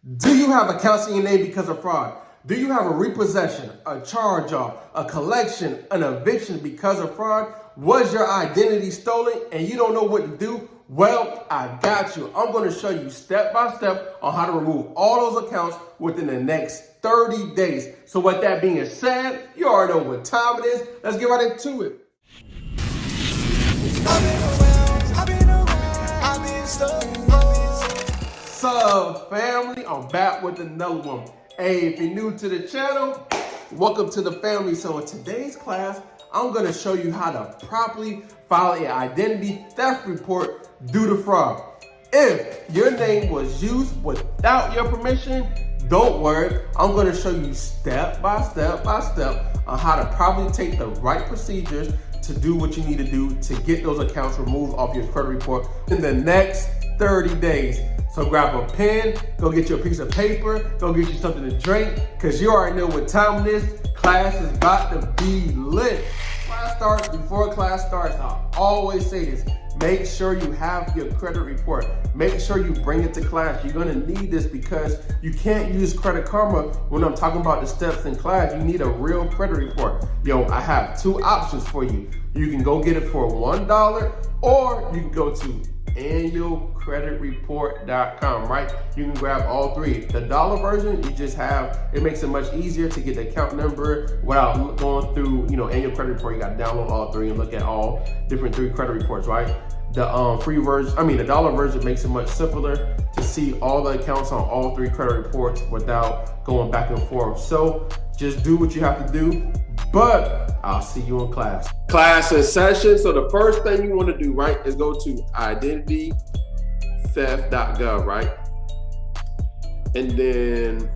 Do you have accounts in your name because of fraud? Do you have a repossession, a charge off, a collection, an eviction because of fraud? Was your identity stolen and you don't know what to do? Well, I got you. I'm going to show you step by step on how to remove all those accounts within the next 30 days. So with that being said, you already know what time it is. Let's get right into it. So family, I'm back with another one. Hey, if you're new to the channel, welcome to the family. So in today's class, I'm gonna show you how to properly file an identity theft report due to fraud. If your name was used without your permission, don't worry, I'm gonna show you step by step on how to properly take the right procedures to do what you need to do to get those accounts removed off your credit report in the next 30 days. So grab a pen, go get you a piece of paper, go get you something to drink, because you already know what time it is. Class is about to be lit. Before class starts, I always say this. Make sure you have your credit report. Make sure you bring it to class. You're gonna need this because you can't use Credit Karma when I'm talking about the steps in class. You need a real credit report. Yo, I have two options for you. You can go get it for $1 or you can go to annualcreditreport.com, right? You can grab all three. The dollar version, you just have, it makes it much easier to get the account number without going through, annual credit report. You got to download all three and look at all different three credit reports, right? The free version, the dollar version makes it much simpler to see all the accounts on all three credit reports without going back and forth. So just do what you have to do, but I'll see you in class. Class in session. So the first thing you want to do, right, is go to identitytheft.gov, right? And then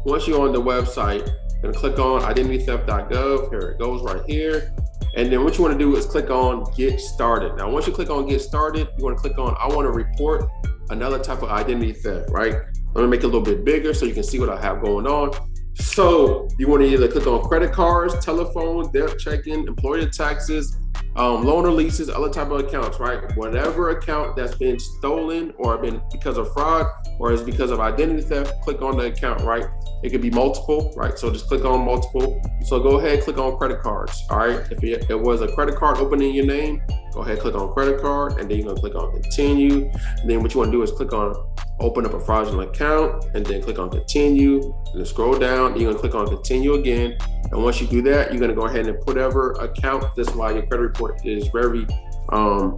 once you're on the website, you're gonna click on identitytheft.gov. Here it goes right here. And then what you want to do is click on Get Started. Now, once you click on Get Started, you want to click on I want to report another type of identity theft, right? I'm gonna make it a little bit bigger so you can see what I have going on. So you want to either click on credit cards, telephone, debt checking, employer taxes, loan or leases, other type of accounts, right? Whatever account that's been stolen or been because of fraud or is because of identity theft, click on the account, right? It could be multiple, right? So just click on multiple. So go ahead, click on credit cards, all right? If it was a credit card open in your name, go ahead, click on credit card, and then you're gonna click on continue. And then what you wanna do is click on open up a fraudulent account, and then click on continue, and then scroll down, and you're gonna click on continue again. And once you do that, you're gonna go ahead and put whatever account, this is why your credit report is very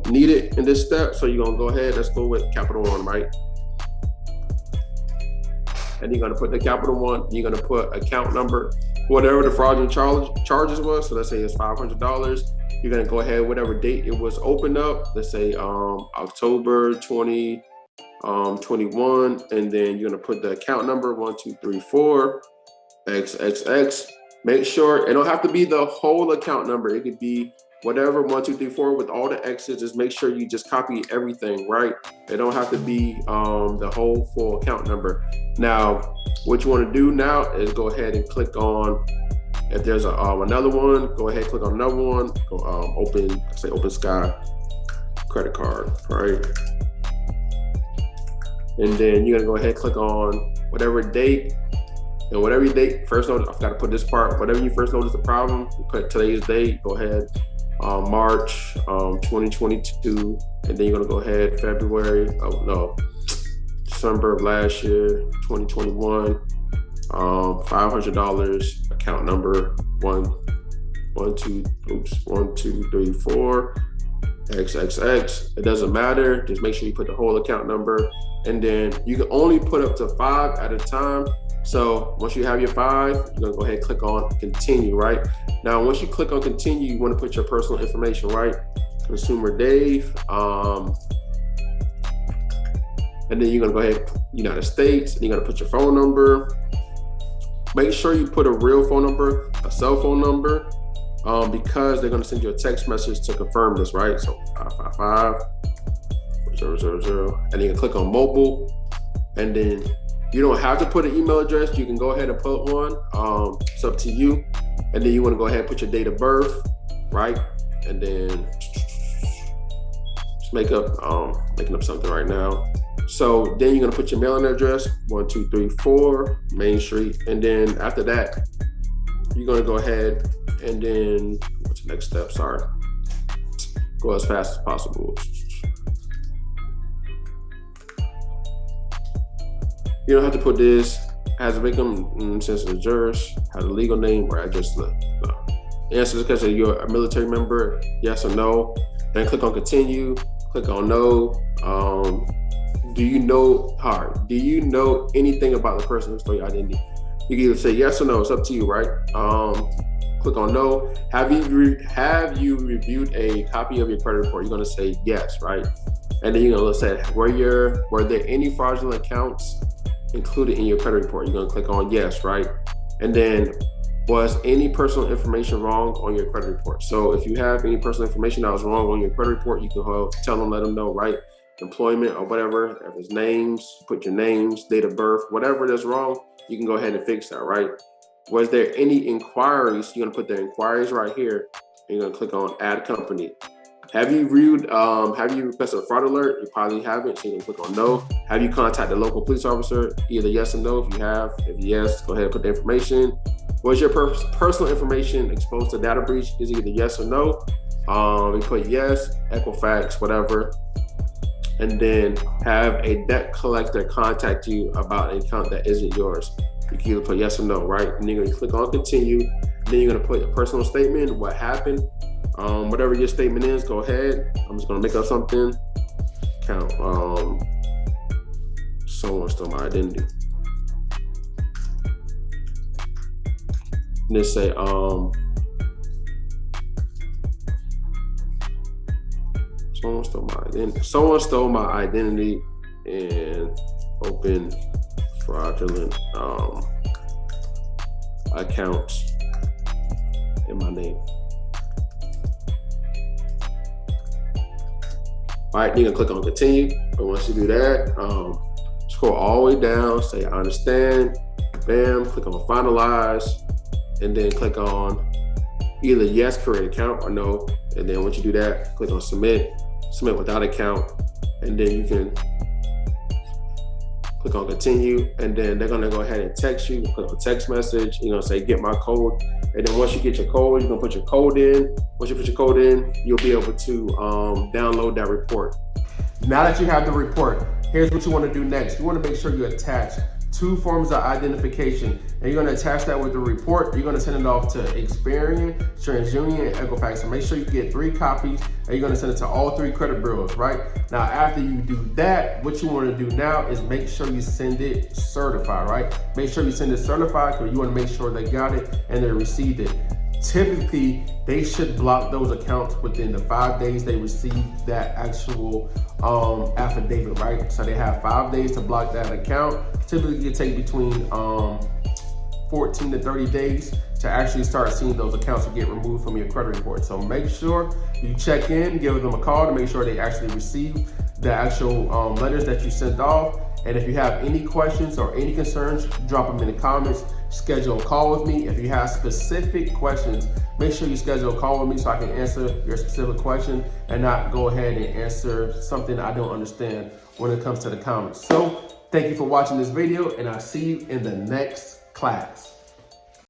needed in this step. So you're gonna go ahead, let's go with Capital One, right? And you're gonna put the Capital One, you're gonna put account number, whatever the fraudulent charges was. So let's say it's $500. You're gonna go ahead, whatever date it was opened up, let's say October 2021, and then you're gonna put the account number 1234 XXX. Make sure it don't have to be the whole account number. It could be whatever 1234 with all the X's. Just make sure you just copy everything, right? It don't have to be the whole full account number. Now, what you want to do now is go ahead and click on. If there's another one, go ahead, click on another one. Go open Sky credit card, right? And then you're gonna go ahead, click on whatever date, and whatever your date first notice, I forgot to put this part, whatever you first notice the problem, you put today's date, go ahead, March 2022, and then you're gonna go ahead, December of last year, 2021, $500, account number 1234 XXX. It doesn't matter. Just make sure you put the whole account number, and then you can only put up to 5 at a time. So once you have your 5, you're gonna go ahead and click on continue, right? Now, once you click on continue, you want to put your personal information, right? Consumer Dave, and then you're gonna go ahead, United States, and you're gonna put your phone number. Make sure you put a real phone number, a cell phone number, because they're gonna send you a text message to confirm this, right? So 555-000, and you can click on mobile, and then you don't have to put an email address. You can go ahead and put one. It's up to you. And then you want to go ahead and put your date of birth, right? And then just making up something right now. So then you're gonna put your mailing address, 1234 Main Street. And then after that, you're gonna go ahead and then, what's the next step? Sorry. Go as fast as possible. You don't have to put this as a victim, since the jurors have a legal name or address. No. Answer the question: you're a military member, yes or no. Then click on continue. Click on no. Do you know anything about the person who stole your identity? You can either say yes or no. It's up to you, right? Click on no. Have you reviewed a copy of your credit report? You're gonna say yes, right? And then you're gonna say, were there any fraudulent accounts included in your credit report? You're gonna click on yes, right? And then, was any personal information wrong on your credit report? So if you have any personal information that was wrong on your credit report, you can tell them, let them know, right? Employment or whatever. If it's names, put your names, date of birth, whatever that's wrong, you can go ahead and fix that, right? Was there any inquiries? You're gonna put the inquiries right here, and you're gonna click on add company. Have you requested a fraud alert? You probably haven't, so you can click on no. Have you contacted a local police officer? Either yes or no. If you have, if yes, go ahead and put the information. Was your personal information exposed to data breach? Is either yes or no. You put yes, Equifax, whatever. And then have a debt collector contact you about an account that isn't yours. You can either put yes or no, right? And you're gonna click on continue. Then you're gonna put a personal statement, what happened. Whatever your statement is, go ahead. I'm just gonna make up something. Count. Someone stole my identity. And then say, someone stole my identity and opened fraudulent accounts in my name. All right, you're gonna click on continue. And once you do that, scroll all the way down, say I understand, bam, click on finalize, and then click on either yes, create account, or no. And then once you do that, click on submit without account, and then you can click on continue, and then they're gonna go ahead and text you, click on text message, you're gonna say get my code, and then once you get your code, you're gonna put your code in. Once you put your code in, you'll be able to download that report. Now that you have the report, here's what you wanna do next. You wanna make sure you attach 2 forms of identification, and you're gonna attach that with the report. You're gonna send it off to Experian, TransUnion, and Equifax. So make sure you get 3 copies, and you're gonna send it to all 3 credit bureaus, right? Now, after you do that, what you wanna do now is make sure you send it certified, right? Make sure you send it certified, because you wanna make sure they got it and they received it. Typically, they should block those accounts within the 5 days they receive that actual affidavit, right? So they have 5 days to block that account. Typically, it take between 14 to 30 days to actually start seeing those accounts get removed from your credit report. So make sure you check in, give them a call to make sure they actually receive the actual letters that you sent off. And if you have any questions or any concerns, drop them in the comments. Schedule a call with me. If you have specific questions, make sure you schedule a call with me so I can answer your specific question and not go ahead and answer something I don't understand when it comes to the comments. So thank you for watching this video, and I'll see you in the next class.